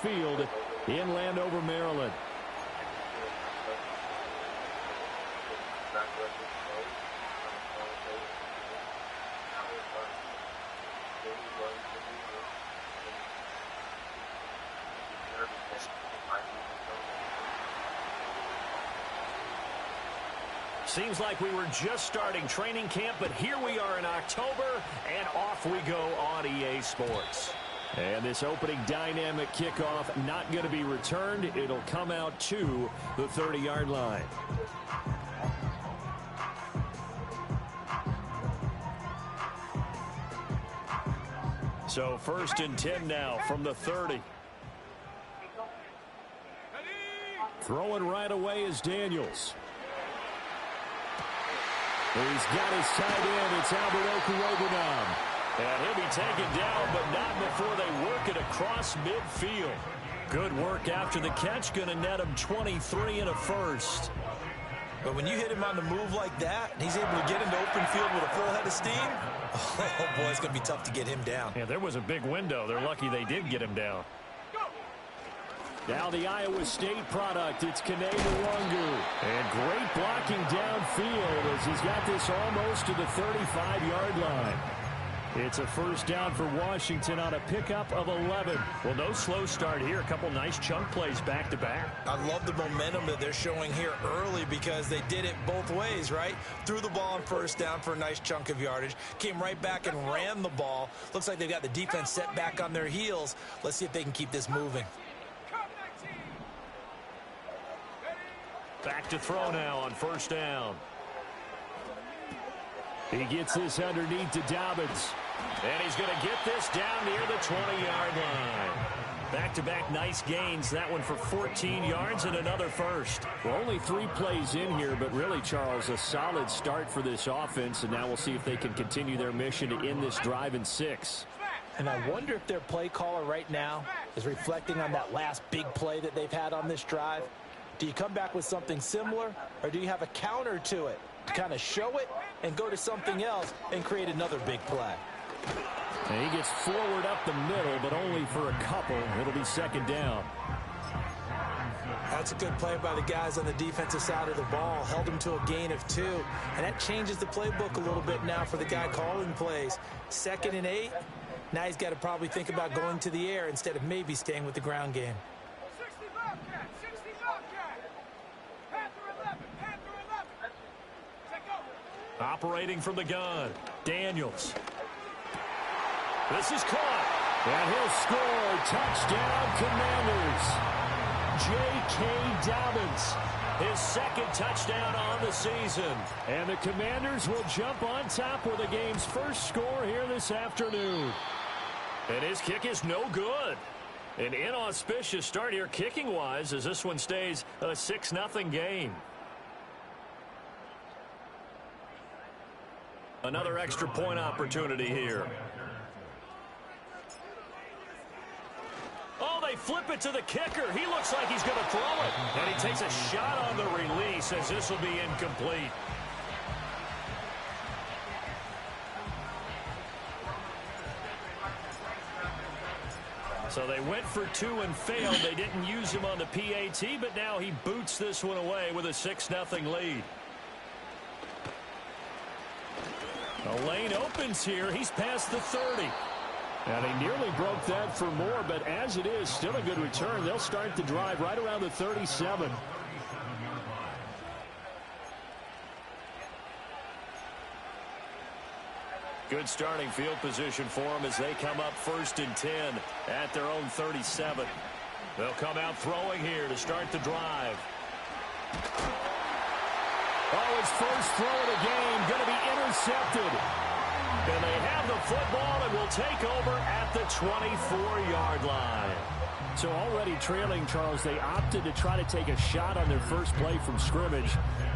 Field in Landover, Maryland. Seems like we were just starting training camp, but here we are in October, and off we go on EA Sports. And this opening dynamic kickoff not going to be returned. It'll come out to the 30-yard line. So 1st and 10 now from the 30. Throwing right away is Daniels. He's got his tight end. It's Albert Okurobanam. And he'll be taken down, but not before they work it across midfield. Good work after the catch. Going to net him 23 and a first. But when you hit him on the move like that, and he's able to get into open field with a full head of steam, oh, boy, it's going to be tough to get him down. Yeah, there was a big window. They're lucky they did get him down. Now the Iowa State product, it's Kene Nwangwu. And great blocking downfield as he's got this almost to the 35-yard line. It's a first down for Washington on a pickup of 11. Well, no slow start here. A couple nice chunk plays back-to-back. I love the momentum that they're showing here early because they did it both ways, right? Threw the ball on first down for a nice chunk of yardage. Came right back and ran the ball. Looks like they've got the defense set back on their heels. Let's see if they can keep this moving. Back to throw now on first down. He gets this underneath to Dobbins. And he's going to get this down near the 20-yard line. Back-to-back nice gains. That one for 14 yards and another first. Well, only 3 plays in here, but really, Charles, a solid start for this offense. And now we'll see if they can continue their mission to end this drive in 6. And I wonder if their play caller right now is reflecting on that last big play that they've had on this drive. Do you come back with something similar, or do you have a counter to it to kind of show it and go to something else and create another big play? And he gets forward up the middle, but only for a couple. It'll be second down. That's a good play by the guys on the defensive side of the ball. Held him to a gain of 2. And that changes the playbook a little bit now for the guy calling plays. 2nd and 8. Now he's got to probably think about going to the air instead of maybe staying with the ground game. Operating from the gun, Daniels. This is caught. And he'll score. Touchdown, Commanders. J.K. Dobbins, his 2nd touchdown on the season. And the Commanders will jump on top with the game's first score here this afternoon. And his kick is no good. An inauspicious start here kicking-wise as this one stays a 6-0 game. Another extra point opportunity here. Oh, they flip it to the kicker. He looks like he's going to throw it. And he takes a shot on the release as this will be incomplete. So they went for 2 and failed. They didn't use him on the PAT, but now he boots this one away with a 6-0 lead. The lane opens here. He's past the 30. And he nearly broke that for more, but as it is, still a good return. They'll start the drive right around the 37. Good starting field position for them as they come up 1st and 10 at their own 37. They'll come out throwing here to start the drive. Oh, his first throw of the game going to be intercepted. And they have the football and will take over at the 24-yard line. So already trailing, Charles, they opted to try to take a shot on their first play from scrimmage.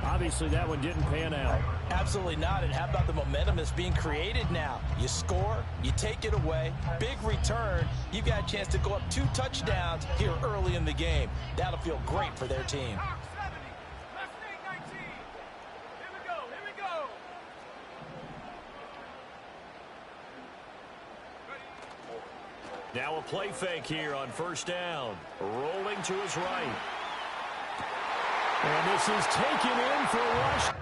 Obviously, that one didn't pan out. Absolutely not. And how about the momentum that's being created now? You score, you take it away, big return. You've got a chance to go up 2 touchdowns here early in the game. That'll feel great for their team. Now a play fake here on first down. Rolling to his right. And this is taken in for Rush.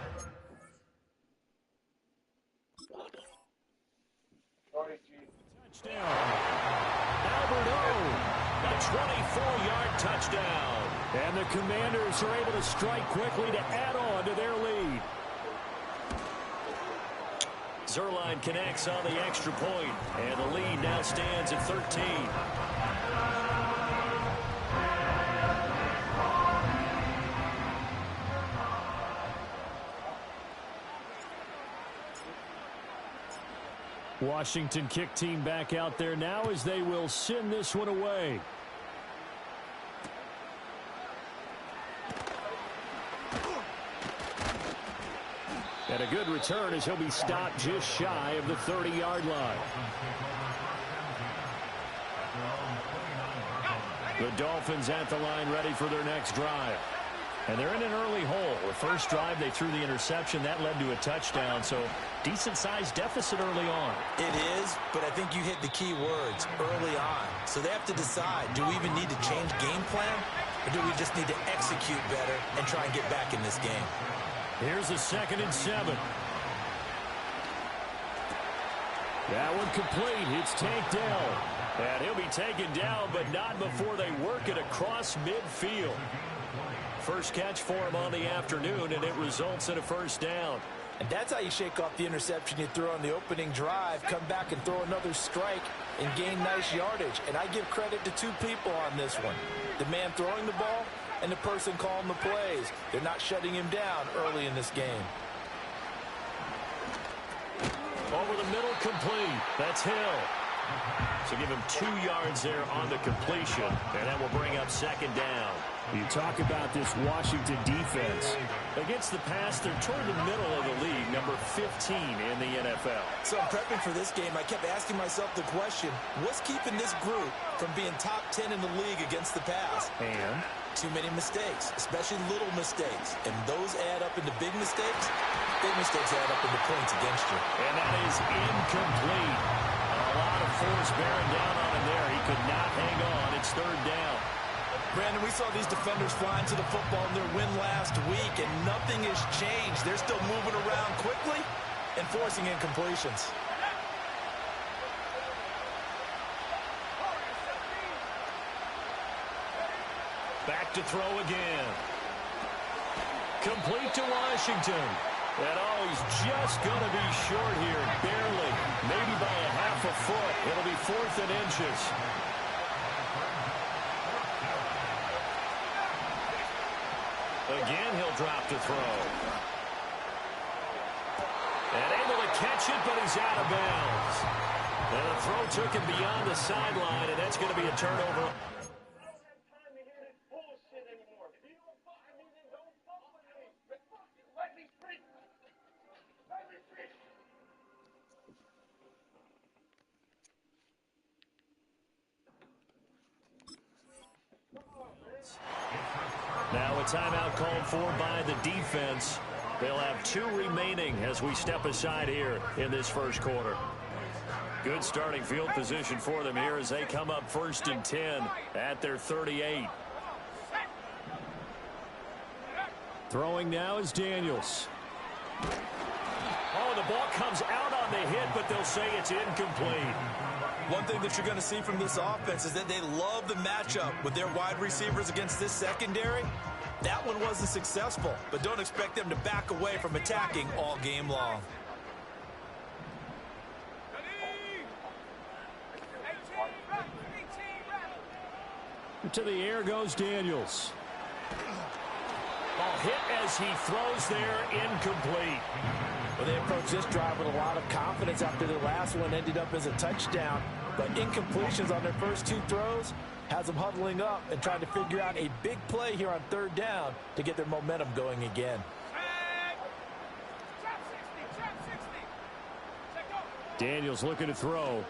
Touchdown. Albert O. A 24-yard touchdown. And the Commanders are able to strike quickly to add on to their lead. Zerline connects on the extra point, and the lead now stands at 13. Washington kick team back out there now as they will send this one away. And a good return as he'll be stopped just shy of the 30-yard line. The Dolphins at the line ready for their next drive. And they're in an early hole. The first drive, they threw the interception. That led to a touchdown, so decent-sized deficit early on. It is, but I think you hit the key words, early on. So they have to decide, do we even need to change game plan, or do we just need to execute better and try and get back in this game? Here's a 2nd and 7. That one complete. It's tanked down. And he'll be taken down, but not before they work it across midfield. First catch for him on the afternoon, and it results in a first down. And that's how you shake off the interception you threw on the opening drive, come back and throw another strike and gain nice yardage. And I give credit to two people on this one. The man throwing the ball and the person calling the plays. They're not shutting him down early in this game. Over the middle, complete. That's Hill. So give him 2 yards there on the completion, and that will bring up 2nd down. You talk about this Washington defense. Against the pass, they're toward the middle of the league, number 15 in the NFL. So I'm prepping for this game. I kept asking myself the question, what's keeping this group from being top 10 in the league against the pass? And? Too many mistakes, especially little mistakes. And those add up into big mistakes. Big mistakes add up into points against you. And that is incomplete. A lot of force bearing down on him there. He could not hang on. It's 3rd down. Brandon, we saw these defenders flying to the football in their win last week, and nothing has changed. They're still moving around quickly and forcing incompletions. Back to throw again. Complete to Washington. And he's just going to be short here, barely, maybe by a half a foot. It'll be 4th and inches. Again, he'll drop to throw. And able to catch it, but he's out of bounds. And the throw took him beyond the sideline, and that's going to be a turnover. Now a timeout called for by the defense. They'll have 2 remaining as we step aside here in this first quarter. Good starting field position for them here as they come up 1st and 10 at their 38. Throwing now is Daniels. Oh, the ball comes out on the hit, but they'll say it's incomplete. One thing that you're going to see from this offense is that they love the matchup with their wide receivers against this secondary. That one wasn't successful, but don't expect them to back away from attacking all game long. To the air goes Daniels. Ball hit as he throws there, incomplete. Well, they approached this drive with a lot of confidence after their last one ended up as a touchdown. But incompletions on their first 2 throws has them huddling up and trying to figure out a big play here on 3rd down to get their momentum going again. Daniels looking to throw.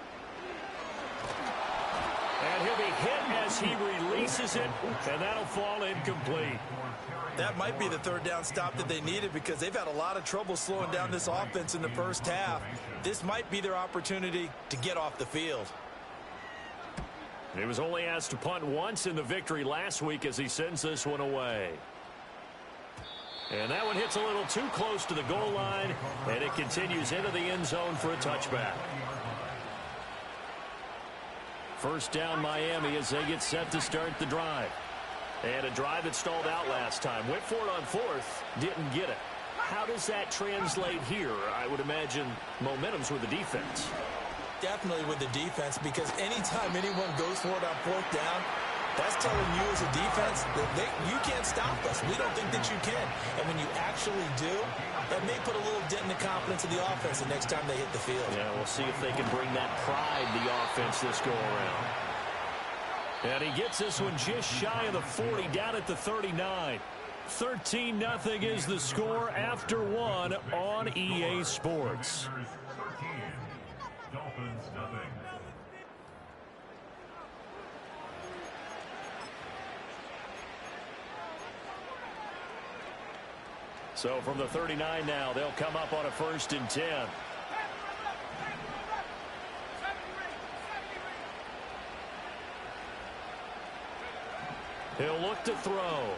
And he'll be hit as he releases it, and that'll fall incomplete. That might be the 3rd down stop that they needed because they've had a lot of trouble slowing down this offense in the first half. This might be their opportunity to get off the field. He was only asked to punt once in the victory last week as he sends this one away. And that one hits a little too close to the goal line, and it continues into the end zone for a touchback. First down Miami as they get set to start the drive. And a drive that stalled out last time. Went for it on fourth, didn't get it. How does that translate here? I would imagine momentum's with the defense. Definitely with the defense, because anytime anyone goes for it on fourth down, that's telling you as a defense that you can't stop us. We don't think that you can. And when you actually do, that may put a little dent in the confidence of the offense the next time they hit the field. Yeah, we'll see if they can bring that pride to the offense this go-around. And he gets this one just shy of the 40, down at the 39. 13-0 is the score after one on EA Sports. So from the 39 now, they'll come up on a 1st and 10. He'll look to throw.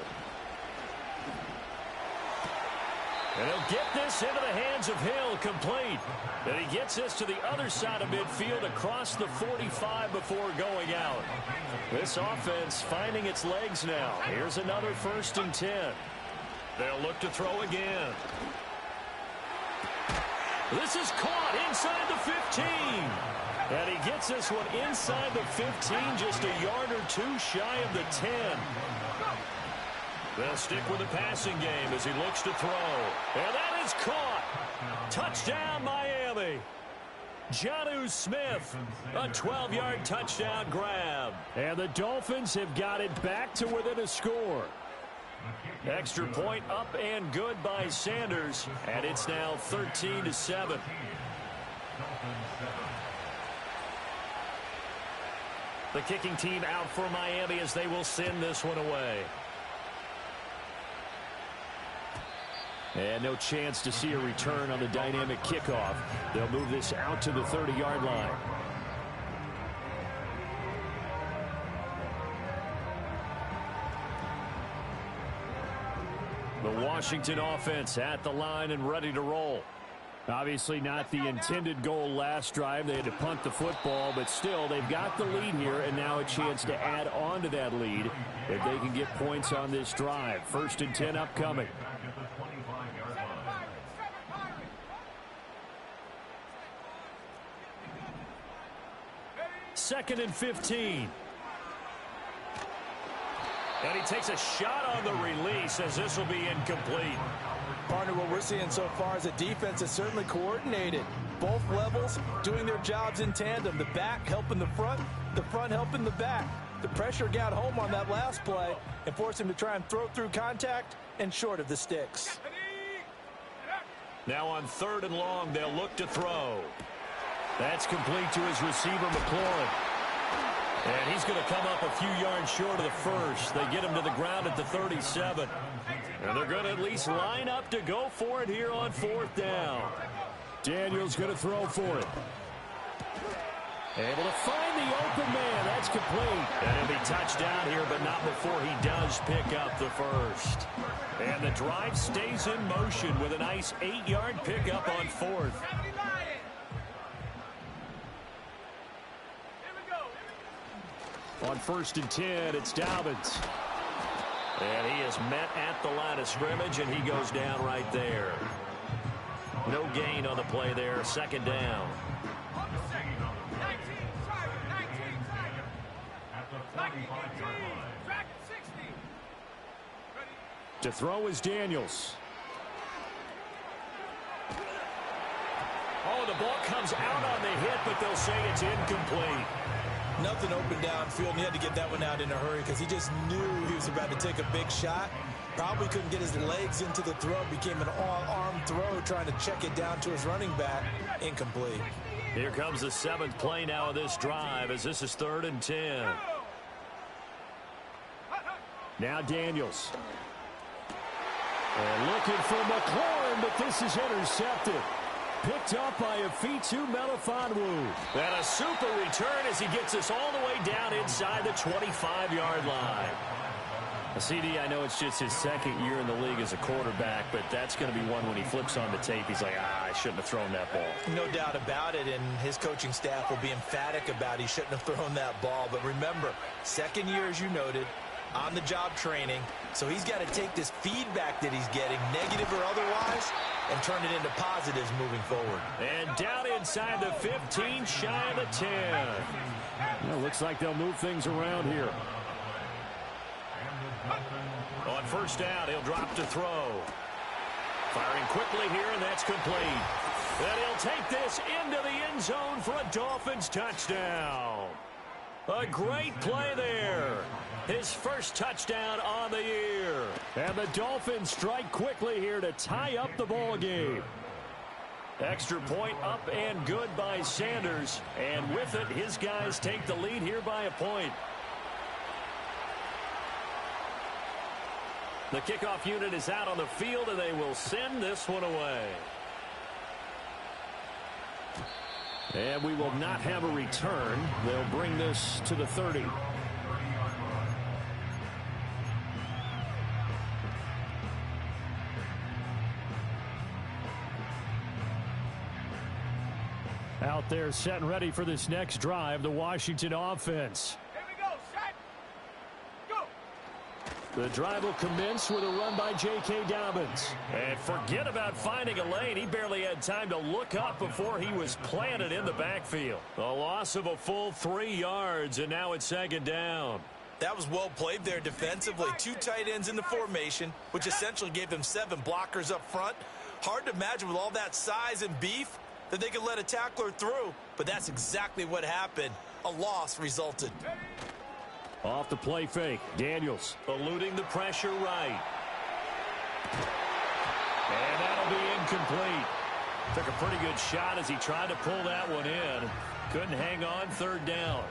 And he'll get this into the hands of Hill, complete. And he gets this to the other side of midfield across the 45 before going out. This offense finding its legs now. Here's another 1st and 10. They'll look to throw again. This is caught inside the 15. And he gets this one inside the 15, just a yard or two shy of the 10. They'll stick with the passing game as he looks to throw. And that is caught. Touchdown, Miami. Jonnu Smith, a 12-yard touchdown grab. And the Dolphins have got it back to within a score. Extra point up and good by Sanders, and it's now 13-7. The kicking team out for Miami as they will send this one away. And no chance to see a return on the dynamic kickoff. They'll move this out to the 30-yard line. The Washington offense at the line and ready to roll. Obviously not the intended goal last drive. They had to punt the football, but still they've got the lead here, and now a chance to add on to that lead if they can get points on this drive. 1st and 10 upcoming. Second and 15. And he takes a shot on the release as this will be incomplete. Partner, what we're seeing so far is a defense that's certainly coordinated. Both levels doing their jobs in tandem. The back helping the front helping the back. The pressure got home on that last play and forced him to try and throw through contact and short of the sticks. Now on 3rd and long, they'll look to throw. That's complete to his receiver, McLaurin. And he's going to come up a few yards short of the first. They get him to the ground at the 37. And they're going to at least line up to go for it here on 4th down. Daniels going to throw for it. Able to find the open man. That's complete. And he'll be touched down here, but not before he does pick up the first. And the drive stays in motion with a nice 8-yard pickup on 4th. On 1st and 10, it's Dobbins. And he is met at the line of scrimmage, and he goes down right there. No gain on the play there. 2nd down. To throw is Daniels. Oh, the ball comes out on the hit, but they'll say it's incomplete. Nothing open downfield, and he had to get that one out in a hurry because he just knew he was about to take a big shot. Probably couldn't get his legs into the throw. Became an all-arm throw trying to check it down to his running back. Incomplete. Here comes the 7th play now of this drive as this is 3rd and 10. Now Daniels. And looking for McLaurin, but this is intercepted. Picked up by a Fitu Melifonwu. And a super return as he gets us all the way down inside the 25-yard line. CD, I know it's just his second year in the league as a quarterback, but that's going to be one when he flips on the tape. He's like, I shouldn't have thrown that ball. No doubt about it, and his coaching staff will be emphatic about he shouldn't have thrown that ball. But remember, second year, as you noted, on-the-job training, so he's got to take this feedback that he's getting, negative or otherwise, and turn it into positives moving forward. And down inside the 15, shy of the 10. Well, looks like they'll move things around here. On first down, he'll drop to throw. Firing quickly here, and that's complete. And he'll take this into the end zone for a Dolphins touchdown. A great play there. His first touchdown on the year. And the Dolphins strike quickly here to tie up the ball game. Extra point up and good by Sanders. And with it, his guys take the lead here by a point. The kickoff unit is out on the field, and they will send this one away. And we will not have a return. They'll bring this to the 30. Out there set and ready for this next drive, the Washington offense. The drive will commence with a run by J.K. Dobbins. And forget about finding a lane. He barely had time to look up before he was planted in the backfield. A loss of a full 3 yards, and now it's second down. That was well played there defensively. 2 tight ends in the formation, which essentially gave them 7 blockers up front. Hard to imagine with all that size and beef that they could let a tackler through, but that's exactly what happened. A loss resulted. Off the play fake, Daniels eluding the pressure right. And that'll be incomplete. Took a pretty good shot as he tried to pull that one in. Couldn't hang on, third down.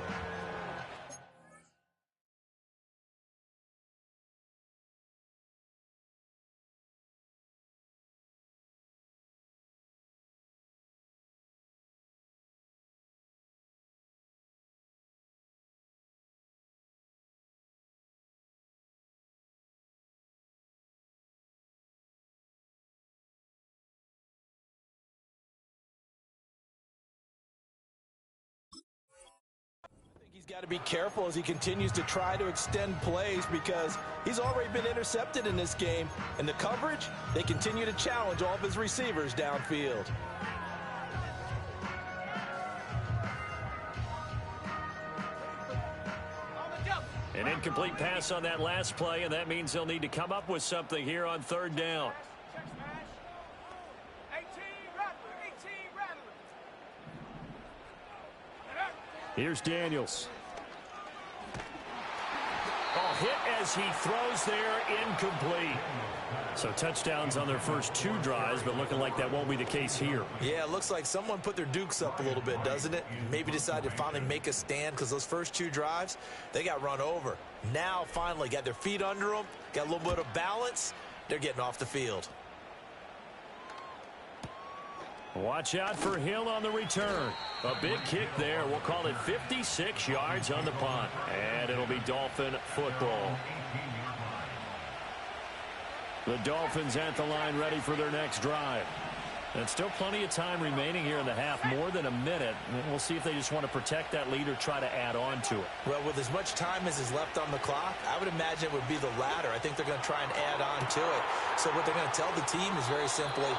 He's got to be careful as he continues to try to extend plays because he's already been intercepted in this game. And the coverage, they continue to challenge all of his receivers downfield. An incomplete pass on that last play, and that means they'll need to come up with something here on third down. Here's Daniels. Oh, hit as he throws there, incomplete. So touchdowns on their first 2 drives, but looking like that won't be the case here. Yeah, it looks like someone put their dukes up a little bit, doesn't it? Maybe decided to finally make a stand because those first 2 drives, they got run over. Now, finally, got their feet under them, got a little bit of balance. They're getting off the field. Watch out for Hill on the return. A big kick there. We'll call it 56 yards on the punt. And it'll be Dolphin football. The Dolphins at the line ready for their next drive. And still plenty of time remaining here in the half, more than a minute. We'll see if they just want to protect that lead or try to add on to it. Well, with as much time as is left on the clock, I would imagine it would be the latter. I think they're going to try and add on to it. So what they're going to tell the team is very simply,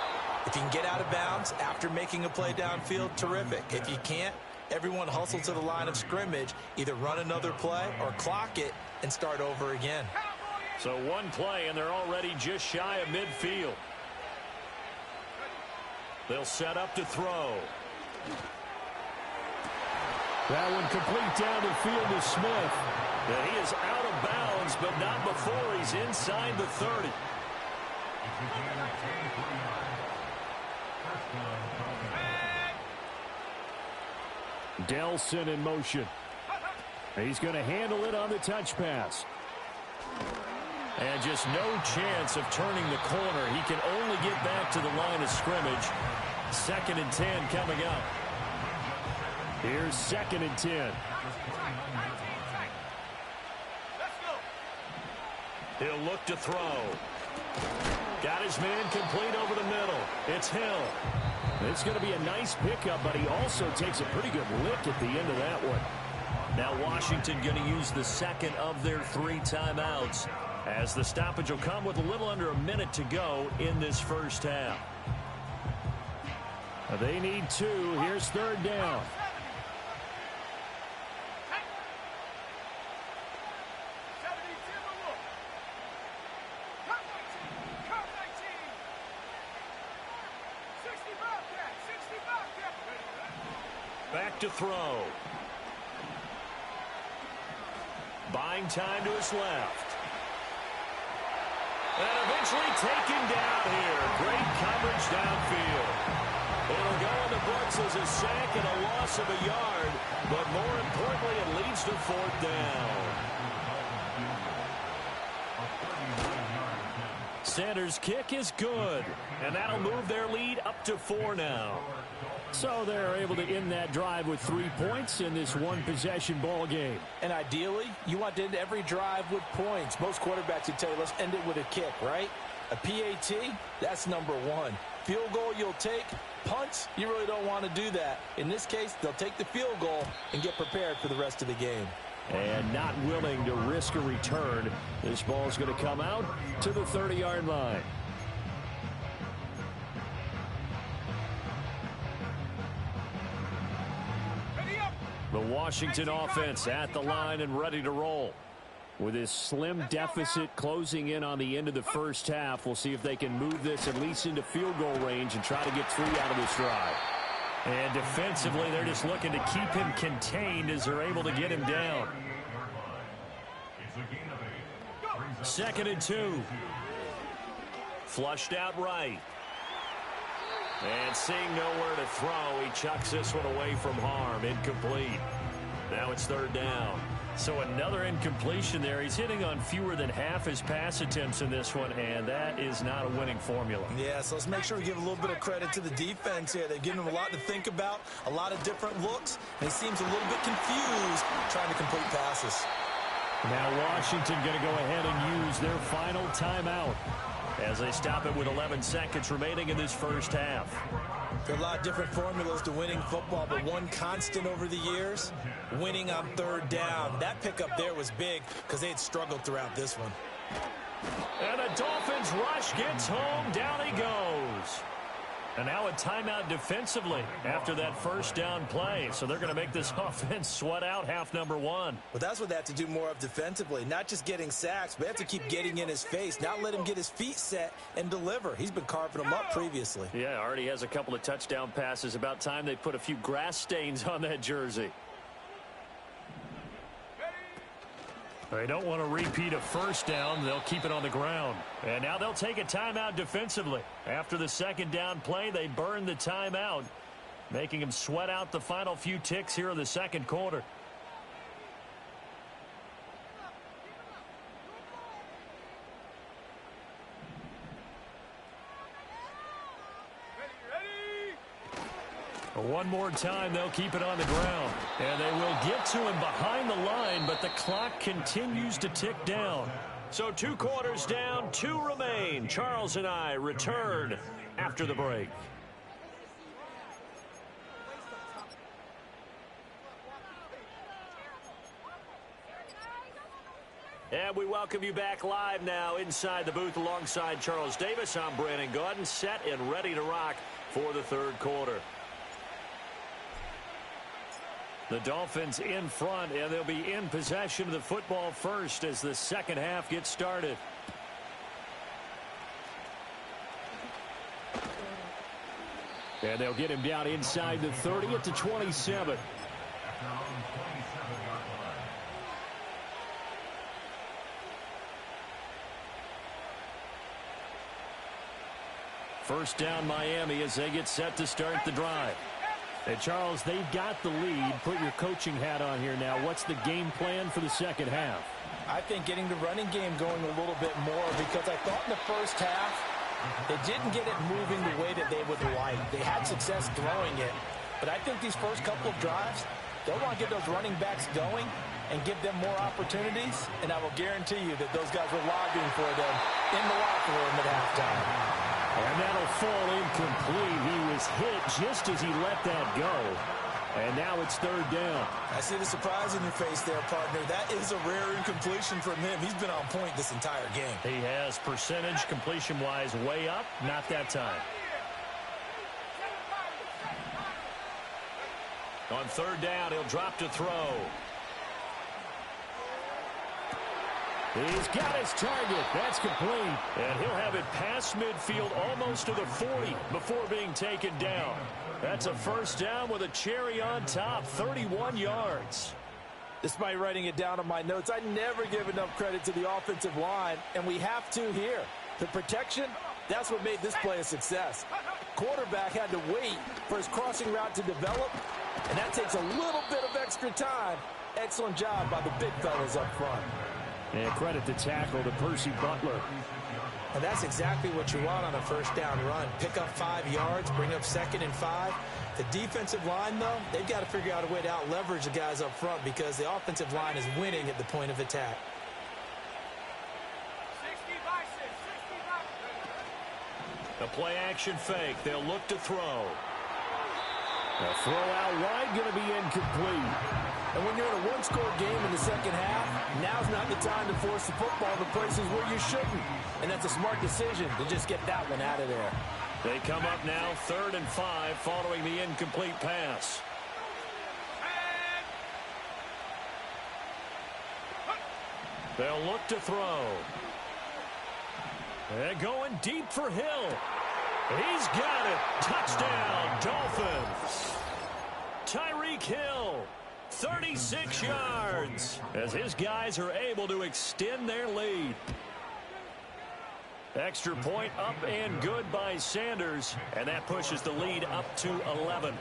if you can get out of bounds after making a play downfield, terrific. If you can't, everyone hustle to the line of scrimmage, either run another play or clock it and start over again. So one play, and they're already just shy of midfield. They'll set up to throw. That one complete down the field to Smith. And he is out of bounds, but not before he's inside the 30. Delson in motion. He's going to handle it on the touch pass. And just no chance of turning the corner. He can only get back to the line of scrimmage. 2nd and 10 coming up. Here's 2nd and 10. He'll look to throw. Got his man complete over the middle. It's Hill. It's going to be a nice pickup, but he also takes a pretty good lick at the end of that one. Now Washington going to use the second of their 3 timeouts, as the stoppage will come with a little under a minute to go in this first half. They need 2. Here's 3rd down. Back to throw. Buying time to his left. And eventually taken down here. Great coverage downfield. It'll go in the books as a sack and a loss of a yard, but more importantly, it leads to 4th down. Sanders' kick is good, and that'll move their lead up to 4 now. So they're able to end that drive with 3 points in this one-possession ball game. And ideally, you want to end every drive with points. Most quarterbacks would tell you, let's end it with a kick, right? A PAT, that's number 1. Field goal you'll take. Punts, you really don't want to do that. In this case, they'll take the field goal and get prepared for the rest of the game. And not willing to risk a return. This ball's going to come out to the 30-yard line. The Washington offense at the line and ready to roll. With this slim deficit closing in on the end of the first half, we'll see if they can move this at least into field goal range and try to get 3 out of this drive. And defensively, they're just looking to keep him contained as they're able to get him down. 2nd and 2. Flushed out right. And seeing nowhere to throw, he chucks this one away from harm. Incomplete. Now it's 3rd down. So another incompletion there. He's hitting on fewer than half his pass attempts in this one, and that is not a winning formula. Yeah, so let's make sure we give a little bit of credit to the defense here. They've given him a lot to think about, a lot of different looks, and he seems a little bit confused trying to complete passes. Now Washington going to go ahead and use their final timeout as they stop it with 11 seconds remaining in this first half. There are a lot of different formulas to winning football, but one constant over the years, winning on 3rd down. That pickup there was big because they had struggled throughout this one. And a Dolphins rush gets home. Down he goes. And now a timeout defensively after that first down play. So they're going to make this offense sweat out half number 1. Well, that's what they have to do more of defensively. Not just getting sacks, but they have to keep getting in his face. Not let him get his feet set and deliver. He's been carving them up previously. Yeah, already has a couple of touchdown passes. About time they put a few grass stains on that jersey. They don't want to repeat a first down. They'll keep it on the ground. And now they'll take a timeout defensively. After the 2nd down play, they burn the timeout, making them sweat out the final few ticks here in the 2nd quarter. One more time, they'll keep it on the ground. And they will get to him behind the line, but the clock continues to tick down. So 2 quarters down, 2 remain. Charles and I return after the break. And we welcome you back live now inside the booth alongside Charles Davis. I'm Brandon Gaudin, set and ready to rock for the 3rd quarter. The Dolphins in front, and they'll be in possession of the football first as the 2nd half gets started. And they'll get him down inside the 30 at the 27. First down Miami as they get set to start the drive. And Charles, they've got the lead. Put your coaching hat on here now. What's the game plan for the 2nd half? I think getting the running game going a little bit more, because I thought in the first half They didn't get it moving the way that they would like. They had success throwing it, but I think these first couple of drives, they'll want to get those running backs going and give them more opportunities, and I will guarantee you that those guys were lobbying for them in the locker room at halftime. And that'll fall incomplete. He was hit just as he let that go. And now it's third down. I see the surprise in your face there, partner. That is a rare incompletion from him. He's been on point this entire game. He has percentage completion-wise way up. Not that time. On third down, he'll drop to throw. He's got his target. That's complete. And he'll have it past midfield almost to the 40 before being taken down. That's a first down with a cherry on top, 31 yards. Despite writing it down on my notes, I never give enough credit to the offensive line, and we have to here. The protection, that's what made this play a success. Quarterback had to wait for his crossing route to develop, and that takes a little bit of extra time. Excellent job by the big fellas up front. And credit the tackle to Percy Butler. And that's exactly what you want on a first down run. Pick up 5 yards, bring up 2nd and 5. The defensive line, though, they've got to figure out a way to out-leverage the guys up front because the offensive line is winning at the point of attack. A play-action fake. They'll look to throw. A throw out wide going to be incomplete. And when you're in a one-score game in the second half, now's not the time to force the football to places where you shouldn't. And that's a smart decision to just get that one out of there. They come up now 3rd and 5 following the incomplete pass. They'll look to throw. They're going deep for Hill. He's got it. Touchdown, Dolphins. Tyreek Hill, 36 yards, as his guys are able to extend their lead. Extra point up and good by Sanders, and that pushes the lead up to 11.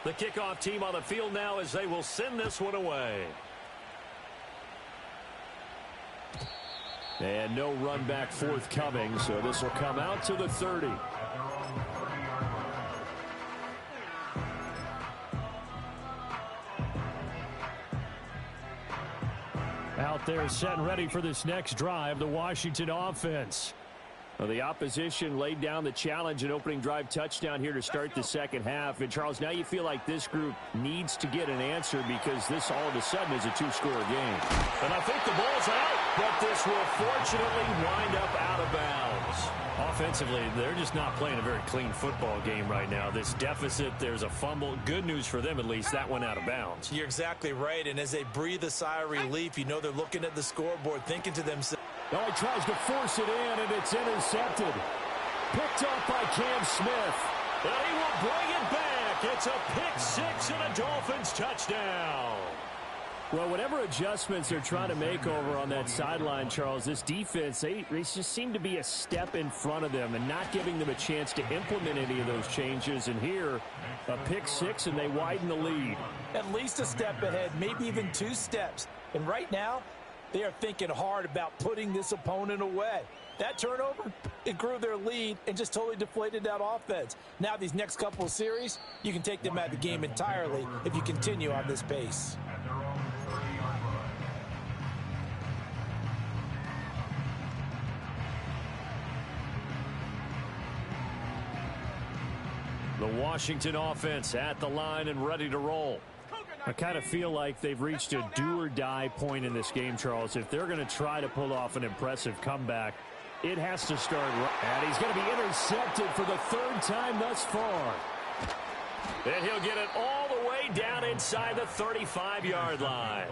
The kickoff team on the field now as they will send this one away. And no run back forthcoming, so this will come out to the 30. Out there set and ready for this next drive, the Washington offense. Well, the opposition laid down the challenge and opening drive touchdown here to start the second half. And, Charles, now you feel like this group needs to get an answer because this all of a sudden is a two-score game. And I think the ball's out, but this will fortunately wind up out of bounds. Offensively, they're just not playing a very clean football game right now. This deficit, there's a fumble. Good news for them, at least, that went out of bounds. You're exactly right, and as they breathe a sigh of relief, you know they're looking at the scoreboard, thinking to themselves, oh, he tries to force it in, and it's intercepted. Picked off by Cam Smith. And he will bring it back. It's a pick six and a Dolphins touchdown. Well, whatever adjustments they're trying to make over on that sideline, Charles, this defense, they just seem to be a step in front of them and not giving them a chance to implement any of those changes. And here, a pick six, and they widen the lead. At least a step ahead, maybe even 2 steps. And right now, they are thinking hard about putting this opponent away. That turnover, it grew their lead and just totally deflated that offense. Now these next couple of series, you can take them out of the game entirely if you continue on this pace. The Washington offense at the line and ready to roll. I kind of feel like they've reached a do-or-die point in this game, Charles. If they're going to try to pull off an impressive comeback, it has to start right. And he's going to be intercepted for the 3rd time thus far. And he'll get it all the way down inside the 35-yard line.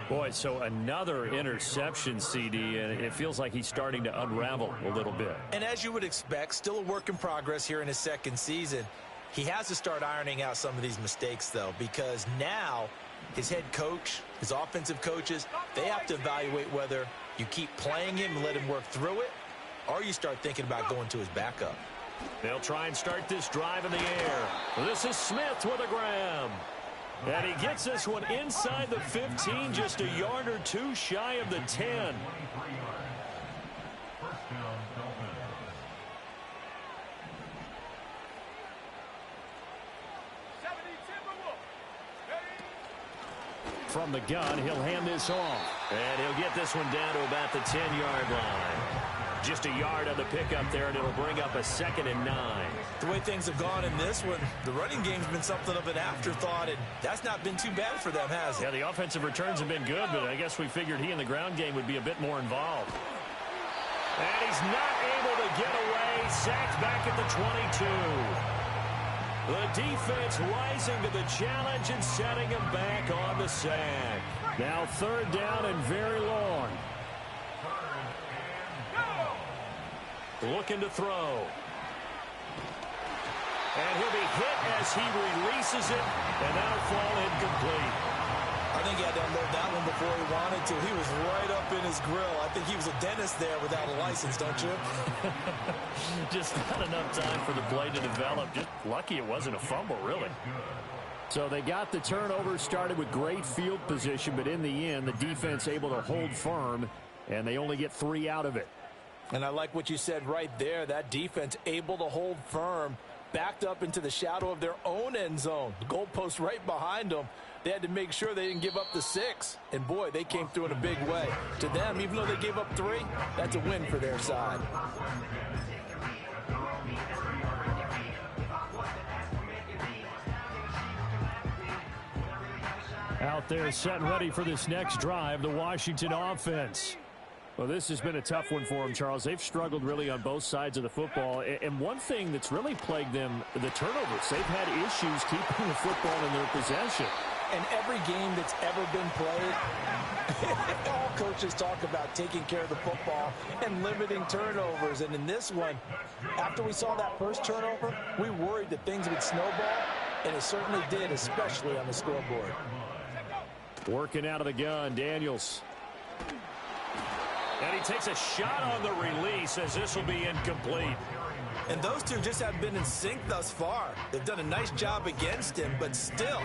Boy, so another interception, CD, and it feels like he's starting to unravel a little bit. And as you would expect, still a work in progress here in his 2nd season. He has to start ironing out some of these mistakes, though, because now his head coach, his offensive coaches, they have to evaluate whether you keep playing him and let him work through it, or you start thinking about going to his backup. They'll try and start this drive in the air. This is Smith with a grab. And he gets this one inside the 15, just a yard or two shy of the 10. From the gun, he'll hand this off. And he'll get this one down to about the 10-yard line. Just a yard on the pickup there, and it'll bring up a 2nd and 9. The way things have gone in this one, the running game's been something of an afterthought, and that's not been too bad for them, has it? Yeah, the offensive returns have been good, but I guess we figured he in the ground game would be a bit more involved. And he's not able to get away. Sacked back at the 22. The defense rising to the challenge and setting him back on the sack. Now 3rd down and very long. Looking to throw. And he'll be hit as he releases it, and that'll fall incomplete. I think he had to unload that one before he wanted to. He was right up in his grill. I think he was a dentist there without a license, don't you? Just not enough time for the play to develop. Just lucky it wasn't a fumble, really. So they got the turnover, started with great field position, but in the end, the defense able to hold firm, and they only get 3 out of it. And I like what you said right there. That defense able to hold firm, backed up into the shadow of their own end zone. The goalpost right behind them. They had to make sure they didn't give up the 6. And, boy, they came through in a big way. To them, even though they gave up 3, that's a win for their side. Out there set and ready for this next drive, the Washington offense. Well, this has been a tough one for them, Charles. They've struggled really on both sides of the football. And one thing that's really plagued them, the turnovers. They've had issues keeping the football in their possession. And every game that's ever been played, all coaches talk about taking care of the football and limiting turnovers. And in this one, after we saw that first turnover, we worried that things would snowball, and it certainly did, especially on the scoreboard. Working out of the gun, Daniels. And he takes a shot on the release as this will be incomplete. And those two just haven't been in sync thus far. They've done a nice job against him, but still,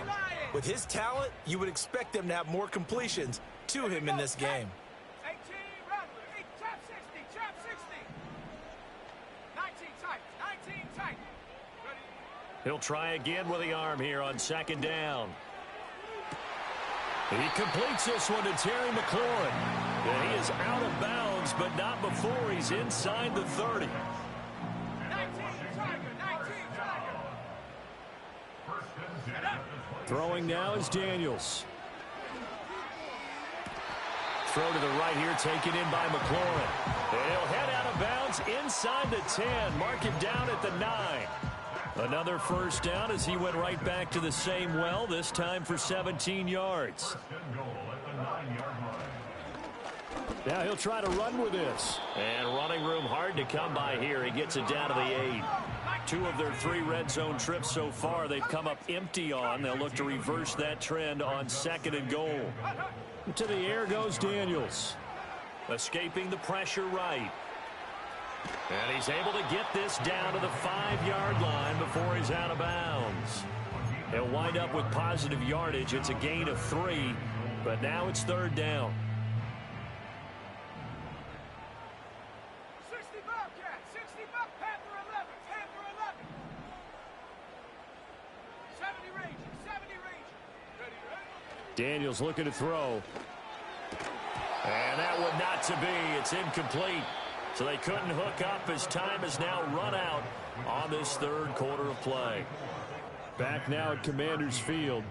with his talent, you would expect them to have more completions to him in this game. He'll try again with the arm here on 2nd down. He completes this one to Terry McLaurin. And he is out of bounds, but not before he's inside the 30. Throwing now is Daniels. Throw to the right here, taken in by McLaurin. And he'll head out of bounds inside the 10. Mark him down at the 9. Another 1st down as he went right back to the same well, this time for 17 yards. Now he'll try to run with this. And running room hard to come by here. He gets it down to the 8. 2 of their 3 red zone trips so far they've come up empty on. They'll look to reverse that trend on 2nd and goal. To the air goes Daniels. Escaping the pressure right. And he's able to get this down to the 5-yard line before he's out of bounds. He'll wind up with positive yardage. It's a gain of 3, but now it's 3rd down. 60 Bobcat, 60 Buck, Panther 11, Panther 11. 70 Ranger, 70 Ranger. Ready, ready? Daniels looking to throw. And that one not to be. It's incomplete. So they couldn't hook up as time has now run out on this 3rd quarter of play. Back now at Commanders Field.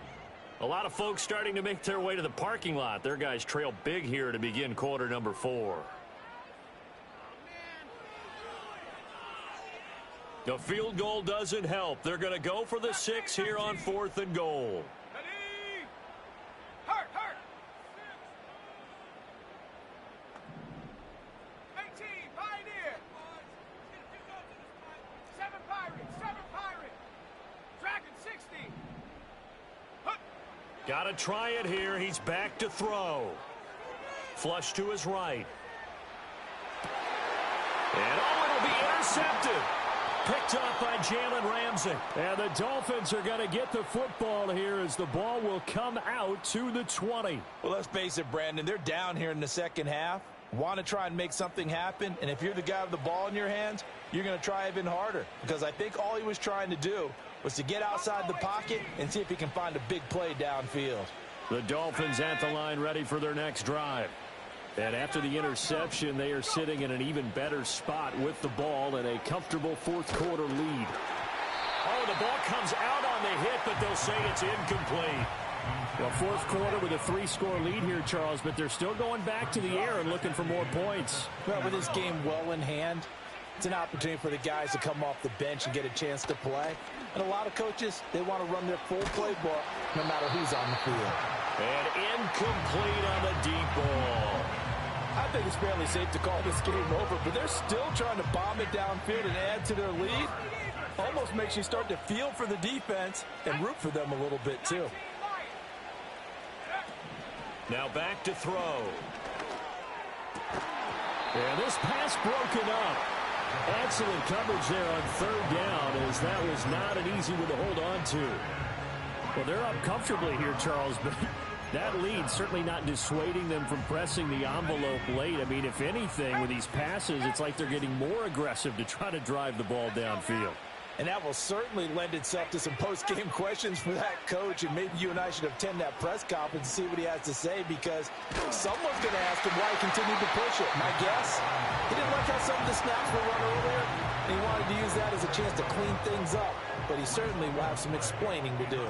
A lot of folks starting to make their way to the parking lot. Their guys trail big here to begin quarter number 4. The field goal doesn't help. They're going to go for the 6 here on 4th and goal. Ready? Hurt, hurt. 18, Pioneer. 7 Pirates, 7 Pirates. Dragon 60. Hook. Got to try it here. He's back to throw. Flush to his right. And oh, it'll be intercepted. Picked up by Jalen Ramsey. And the Dolphins are going to get the football here as the ball will come out to the 20. Well, let's face it, Brandon. They're down here in the second half. Want to try and make something happen. And if you're the guy with the ball in your hands, you're going to try even harder. Because I think all he was trying to do was to get outside the pocket and see if he can find a big play downfield. The Dolphins at the line ready for their next drive. And after the interception, they are sitting in an even better spot with the ball and a comfortable fourth quarter lead. Oh, the ball comes out on the hit, but they'll say it's incomplete. Well, fourth quarter with a 3-score lead here, Charles, but they're still going back to the air and looking for more points. Well, with this game well in hand, it's an opportunity for the guys to come off the bench and get a chance to play. And a lot of coaches, they want to run their full playbook no matter who's on the field. And incomplete on the deep ball. I think it's fairly safe to call this game over, but they're still trying to bomb it downfield and add to their lead. Almost makes you start to feel for the defense and root for them a little bit, too. Now back to throw. And this pass broken up. Excellent coverage there on third down, as that was not an easy one to hold on to. Well, they're up comfortably here, Charles, but that lead certainly not dissuading them from pressing the envelope late. I mean, if anything, with these passes, it's like they're getting more aggressive to try to drive the ball downfield. And that will certainly lend itself to some post-game questions for that coach, and maybe you and I should attend that press conference and see what he has to say, because someone's going to ask him why he continued to push it. My guess, he didn't like how some of the snaps were run earlier, and he wanted to use that as a chance to clean things up, but he certainly will have some explaining to do.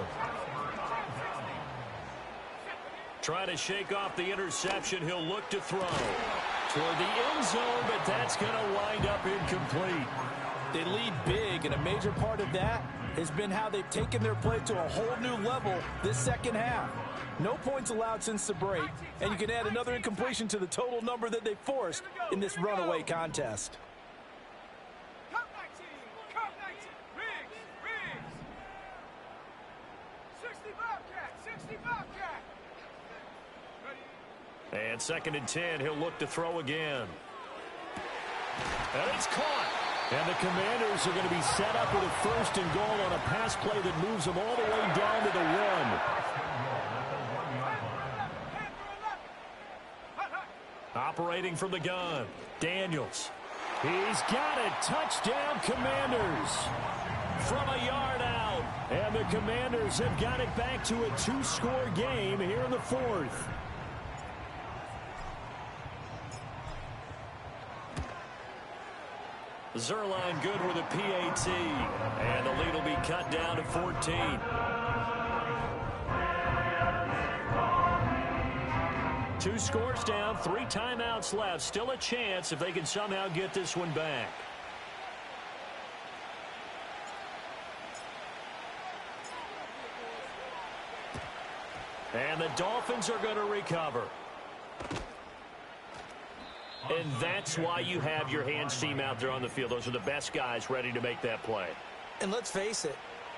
Trying to shake off the interception, he'll look to throw toward the end zone, but that's going to wind up incomplete. They lead big, and a major part of that has been how they've taken their play to a whole new level this second half. No points allowed since the break, and you can add another incompletion to the total number that they forced in this runaway contest. Cup 19, Cup 19, Riggs. 65 cat. And 2nd and 10, he'll look to throw again. And it's caught. And the Commanders are going to be set up with a 1st and goal on a pass play that moves them all the way down to the 1. Operating from the gun, Daniels. He's got it. Touchdown, Commanders. From a yard out. And the Commanders have got it back to a 2-score game here in the 4th. Zerline good with a PAT. And the lead will be cut down to 14. Two scores down, 3 timeouts left. Still a chance if they can somehow get this one back. And the Dolphins are going to recover. And that's why you have your hands team out there on the field. Those are the best guys ready to make that play. And let's face it,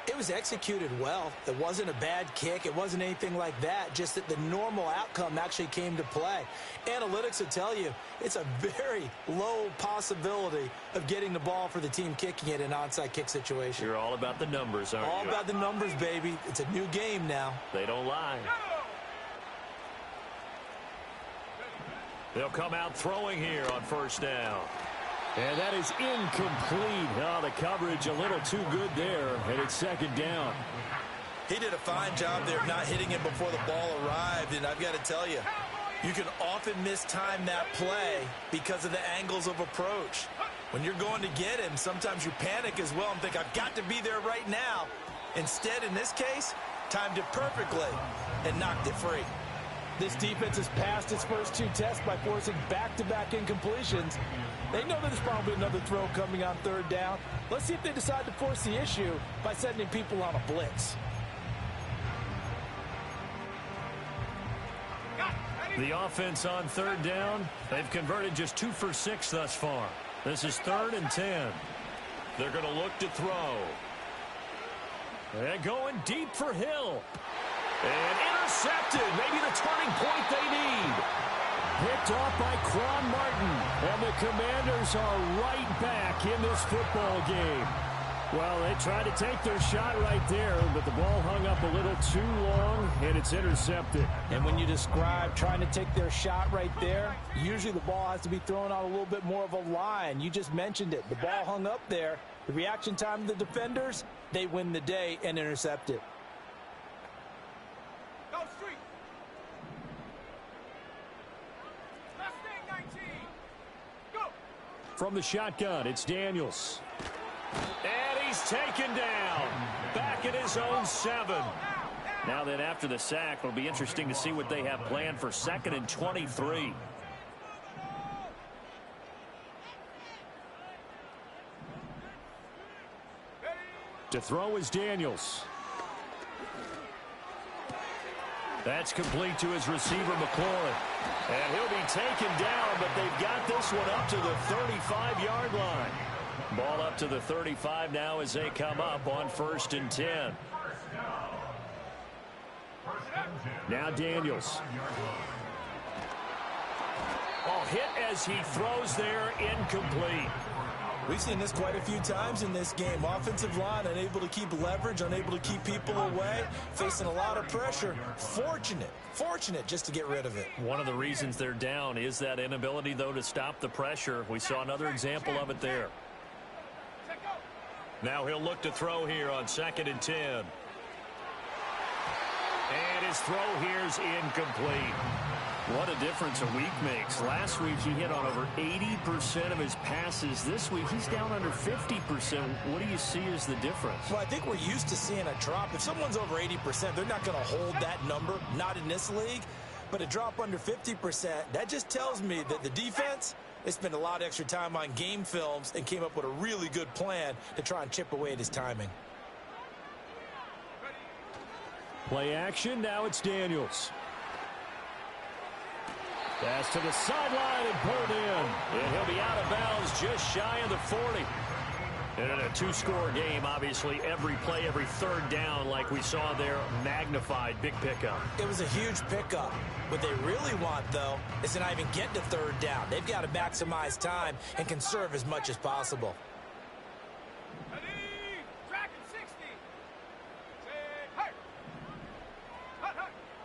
it was executed well. It wasn't a bad kick. It wasn't anything like that. Just that the normal outcome actually came to play. Analytics will tell you it's a very low possibility of getting the ball for the team kicking it in an onside kick situation. You're all about the numbers, aren't you? All about the numbers, baby. It's a new game now. They don't lie. They'll come out throwing here on 1st down. And that is incomplete. Oh, the coverage a little too good there, and it's 2nd down. He did a fine job there of not hitting it before the ball arrived, and I've got to tell you, you can often mistime that play because of the angles of approach. When you're going to get him, sometimes you panic as well and think, I've got to be there right now. Instead, in this case, timed it perfectly and knocked it free. This defense has passed its first 2 tests by forcing back-to-back incompletions. They know there's probably another throw coming on 3rd down. Let's see if they decide to force the issue by sending people on a blitz. The offense on 3rd down, they've converted just 2 for 6 thus far. This is 3rd and 10. They're going to look to throw. And going deep for Hill. And intercepted. Maybe the turning point they need. Picked off by Quan Martin. And the Commanders are right back in this football game. Well, they tried to take their shot right there, but the ball hung up a little too long, and it's intercepted. And when you describe trying to take their shot right there, usually the ball has to be thrown out a little bit more of a line. You just mentioned it. The ball hung up there. The reaction time of the defenders, they win the day and intercept it. Go street. Mustang 19. Go. From the shotgun, it's Daniels. And he's taken down. Back at his own 7. Now then, after the sack, it'll be interesting to see what they have planned for 2nd and 23. To throw is Daniels. That's complete to his receiver, McLaurin. And he'll be taken down, but they've got this one up to the 35-yard line. Ball up to the 35 now as they come up on 1st and 10. Now Daniels. Oh, hit as he throws there, incomplete. We've seen this quite a few times in this game. Offensive line unable to keep leverage, unable to keep people away, facing a lot of pressure. Fortunate just to get rid of it. One of the reasons they're down is that inability, though, to stop the pressure. We saw another example of it there. Now he'll look to throw here on 2nd and 10. And his throw here's incomplete. What a difference a week makes. Last week he hit on over 80% of his passes. This week he's down under 50%. What do you see as the difference? Well, I think we're used to seeing a drop. If someone's over 80%, they're not going to hold that number, not in this league. But a drop under 50%, that just tells me that the defense, they spent a lot of extra time on game films and came up with a really good plan to try and chip away at his timing. Play action, now it's Daniels. Pass to the sideline and pulled in. And he'll be out of bounds just shy of the 40. And in a 2-score game, obviously, every play, every 3rd down, like we saw there, magnified, big pickup. It was a huge pickup. What they really want, though, is to not even get to 3rd down. They've got to maximize time and conserve as much as possible.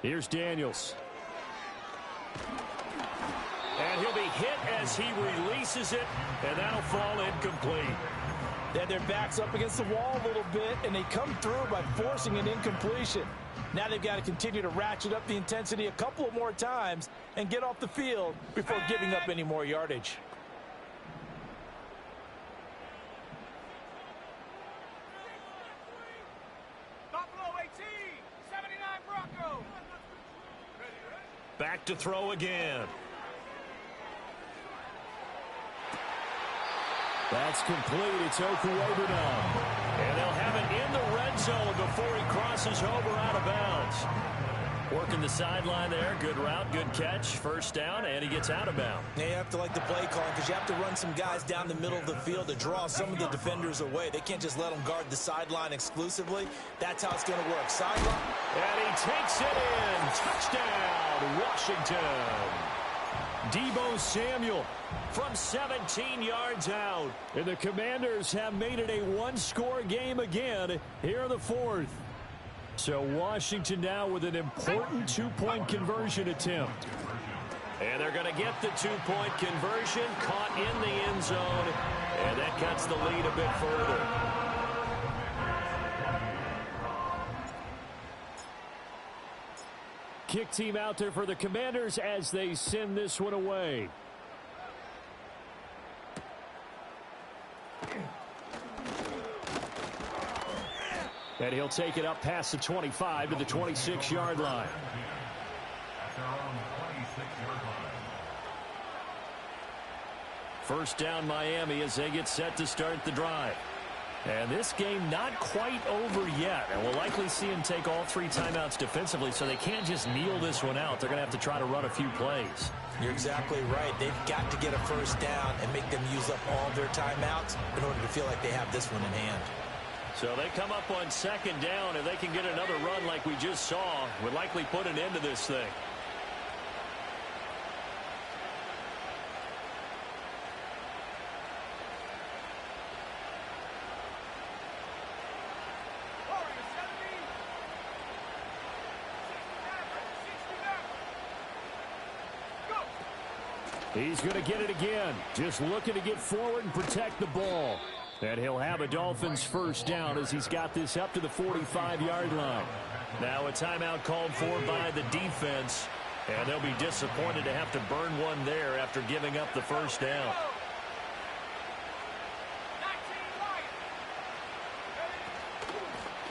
Here's Daniels. And he'll be hit as he releases it, and that'll fall incomplete. Then their back's up against the wall a little bit, and they come through by forcing an incompletion. Now they've got to continue to ratchet up the intensity a couple of more times and get off the field before giving up any more yardage. Buffalo 18, 79 Broncos. Back to throw again. That's complete. It's Okuwobu now. And they'll have it in the red zone before he crosses over out of bounds. Working the sideline there. Good route, good catch. 1st down, and he gets out of bounds. Yeah, you have to like the play calling because you have to run some guys down the middle of the field to draw some of the defenders away. They can't just let them guard the sideline exclusively. That's how it's going to work. Sideline. And he takes it in. Touchdown, Washington. Deebo Samuel from 17 yards out. And the Commanders have made it a 1-score game again here in the 4th. So Washington now with an important 2-point conversion attempt. And they're going to get the 2-point conversion, caught in the end zone, and that cuts the lead a bit further. Kick team out there for the Commanders as they send this one away. And he'll take it up past the 25 to the 26-yard line. First down Miami as they get set to start the drive. And this game not quite over yet. And we'll likely see him take all 3 timeouts defensively, so they can't just kneel this one out. They're going to have to try to run a few plays. You're exactly right. They've got to get a 1st down and make them use up all their timeouts in order to feel like they have this one in hand. So they come up on 2nd down, and they can get another run like we just saw. Would likely put an end to this thing. He's going to get it again. Just looking to get forward and protect the ball. And he'll have a Dolphins first down as he's got this up to the 45-yard line. Now a timeout called for by the defense. And they'll be disappointed to have to burn one there after giving up the first down.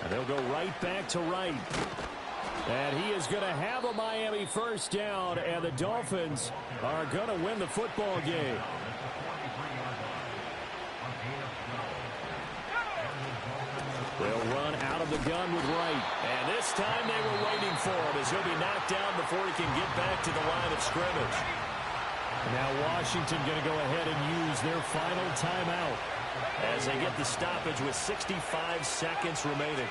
And they'll go right back to right. And he is going to have a Miami first down, and the Dolphins are going to win the football game. They'll run out of the gun with Wright. And this time they were waiting for him as he'll be knocked down before he can get back to the line of scrimmage. Now Washington going to go ahead and use their final timeout as they get the stoppage with 65 seconds remaining.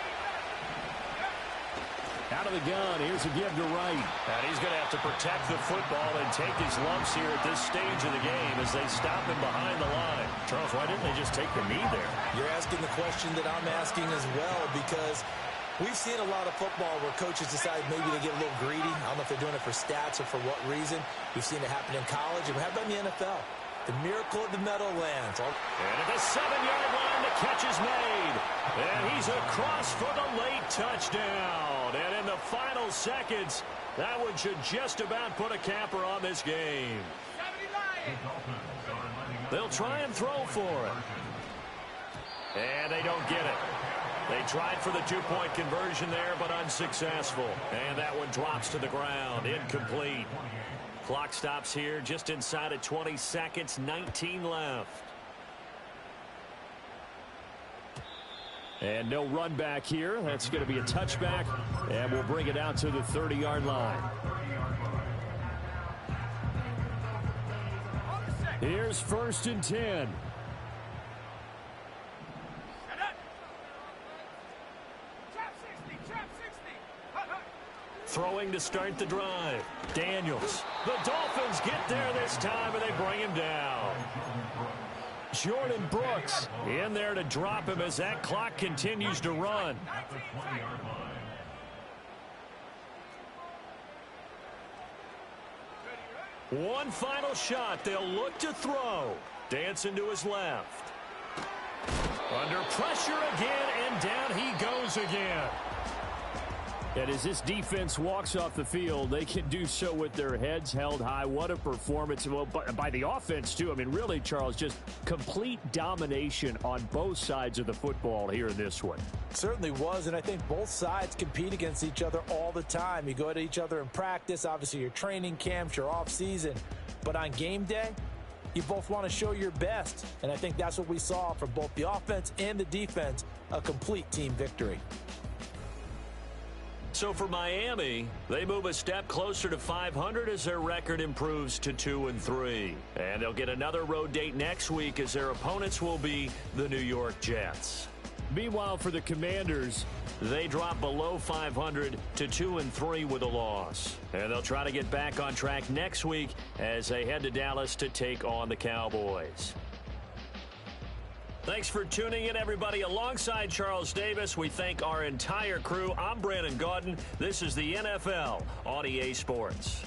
Out of the gun, here's a give to Wright. And he's going to have to protect the football and take his lumps here at this stage of the game as they stop him behind the line. Charles, why didn't they just take the knee there? You're asking the question that I'm asking as well, because we've seen a lot of football where coaches decide maybe they get a little greedy. I don't know if they're doing it for stats or for what reason. We've seen it happen in college, and we have done in the NFL. The miracle of the Meadowlands. And at the 7-yard line, the catch is made. And he's across for the late touchdown. And in the final seconds, that one should just about put a capper on this game. They'll try and throw for it. And they don't get it. They tried for the two-point conversion there, but unsuccessful. And that one drops to the ground. Incomplete. Clock stops here just inside of 20 seconds, 19 left. And no run back here. That's going to be a touchback, and we'll bring it out to the 30-yard line. Here's 1st and 10. Throwing to start the drive. Daniels. The Dolphins get there this time, and they bring him down. Jordan Brooks in there to drop him as that clock continues to run. One final shot. They'll look to throw. Dancing to his left. Under pressure again, and down he goes again. And as this defense walks off the field, they can do so with their heads held high. What a performance. Well, by the offense, too. I mean, really, Charles, just complete domination on both sides of the football here in this one. Certainly was, and I think both sides compete against each other all the time. You go at each other in practice, obviously your training camps, your off-season. But on game day, you both want to show your best. And I think that's what we saw from both the offense and the defense, a complete team victory. So for Miami, they move a step closer to 500 as their record improves to 2-3. And they'll get another road date next week as their opponents will be the New York Jets. Meanwhile, for the Commanders, they drop below 500 to 2-3 with a loss. And they'll try to get back on track next week as they head to Dallas to take on the Cowboys. Thanks for tuning in, everybody. Alongside Charles Davis, we thank our entire crew. I'm Brandon Gaudin. This is the NFL on EA Sports.